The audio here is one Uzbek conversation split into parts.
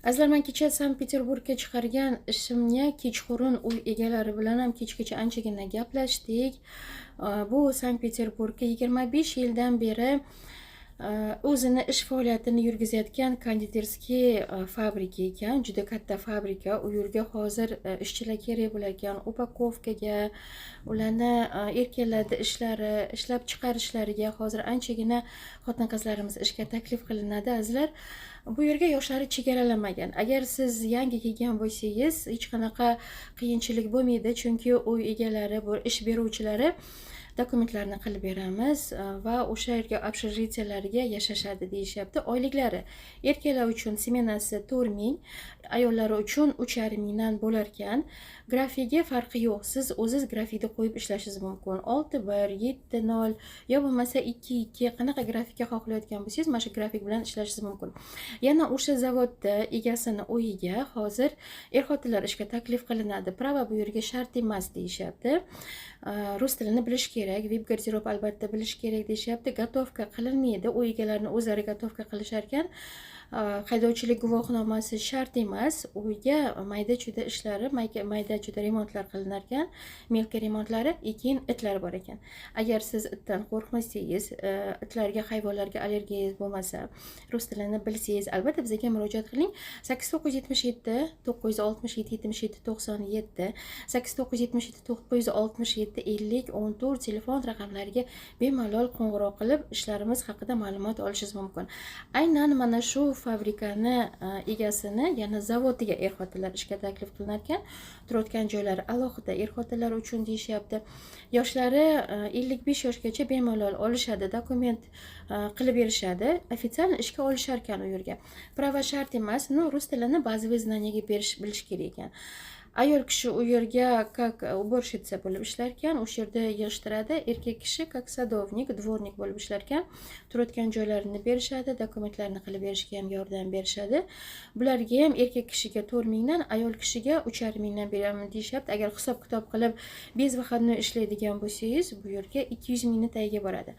Azizlar, men kecha Sankt-Peterburgga chiqargan ishimga kechqurun uy egalari bilan ham kechgacha anchagina gaplashdik. Bu Sankt-Peterburgga 25 yildan beri o'zini ish faoliyatini yurgizayotgan konditerskiy fabrika ekan. Juda katta fabrika. U yerga hozir ishchilar kerak bo'lar ekan. Upakovkaga, ularni erkaklarni ishlari, ishlab chiqarishlariga hozir anchagina xotin-qizlarimiz ishga taklif qilinadi, azizlar. Bu yerga yoshlari chegaralamagan. Agar siz yangi kelgan bo'lsangiz, hech qanaqa qiyinchilik bo'lmaydi, chunki uy egalari, bu ish beruvchilari dokumentlarni qilib beramiz va o'sha yerga общежитиялariga yashashadi deyishyapti. Oyliklari erkaklar uchun smenasi 4000, ayollar uchun 3,5 dan bo'lar ekan. Grafigi farqi yo'q. Siz o'zingiz grafikda qo'yib ishlashingiz mumkin. 6-1, 7-0 yo bo'lmasa 2-2 qanaqa grafikka xohlayotgan bo'lsangiz, mana shu grafik bilan ishlashingiz mumkin. Yana o'sha zavodda egasini uyiga hozir er-xotinlar ishga taklif qilinadi. Prava bu yerga shart emas deyishyapti. Rus tilini bilish kerak, veb garderob albatta bilish kerak deyishyapti. Gatovka qilinmaydi. U egalarni o'zlari gatovka qilishar ekan. Haydovchilik guvohnomasi shart emas. Uyga mayda-chuda ishlari, mayda-chuda remontlar qilinar ekan. Melka remontlari, keyin itlar bor ekan. Agar siz itdan qo'rqmasangiz, itlarga, hayvonlarga allergiyangiz bo'lmasa, rus tilini bilsangiz, albatta bizga murojaat qiling. 8977 967 77 97 8977 967 50 14 telefon raqamlariga bemalol qo'ng'iroq qilib ishlarimiz haqida ma'lumot olishingiz mumkin. Aynan mana shu fabrikani egasini, ya'ni zavodiga er-xotinlar ishga taklif qilinar ekan. Turadigan joylari alohida er-xotinlar uchun deyishyapti. Yoshlari 55 yoshgacha bemalol olishadi, dokument qilib berishadi. Ofitsial ishga olishar ekan u yerga. Prava shart emas, rus tilini bazaviy znaniyaga bilish kerak ekan. Ayol kishi u yerga как уборщица bo'lib ishlar ekan, o'sha yerda yig'ishtiradi. Erkak kishi как садовник, dvornik bo'lib ishlar ekan. Turadigan joylarini berishadi, dokumentlarni qilib berishga ham yordam berishadi. Bularga ham erkak kishiga 4000 dan, ayol kishiga 3,5 dan beraman deyishyapti. Agar hisob-kitob qilib bez va xodni ishlaydigan bo'lsangiz, bu yerga 200 mingni tagiga boradi.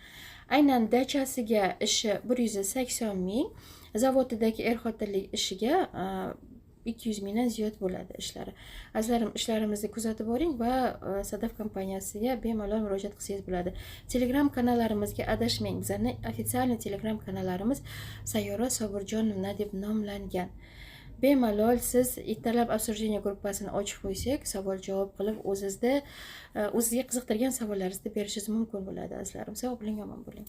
Aynan dachasiga ishi 180 ming, zavodidagi er-xotinlik ishiga 200 mingdan ziyod bo'ladi ishlari. Azizlarim, ishlarimizni kuzatib boring va Sadaf kompaniyasiga bemalol murojaat qilsangiz bo'ladi. Telegram kanallarimizga adashmang. Bizning ofitsial Telegram kanallarimiz Sayyora Sobirjonovna deb nomlangan. Bemalol siz ertalab обсуждение gruppasini ochib qo'ysak, savol-javob qilib o'zizga qiziqtirgan savollaringizni berishingiz mumkin bo'ladi, azizlarim. Sog' bo'ling, omon bo'ling.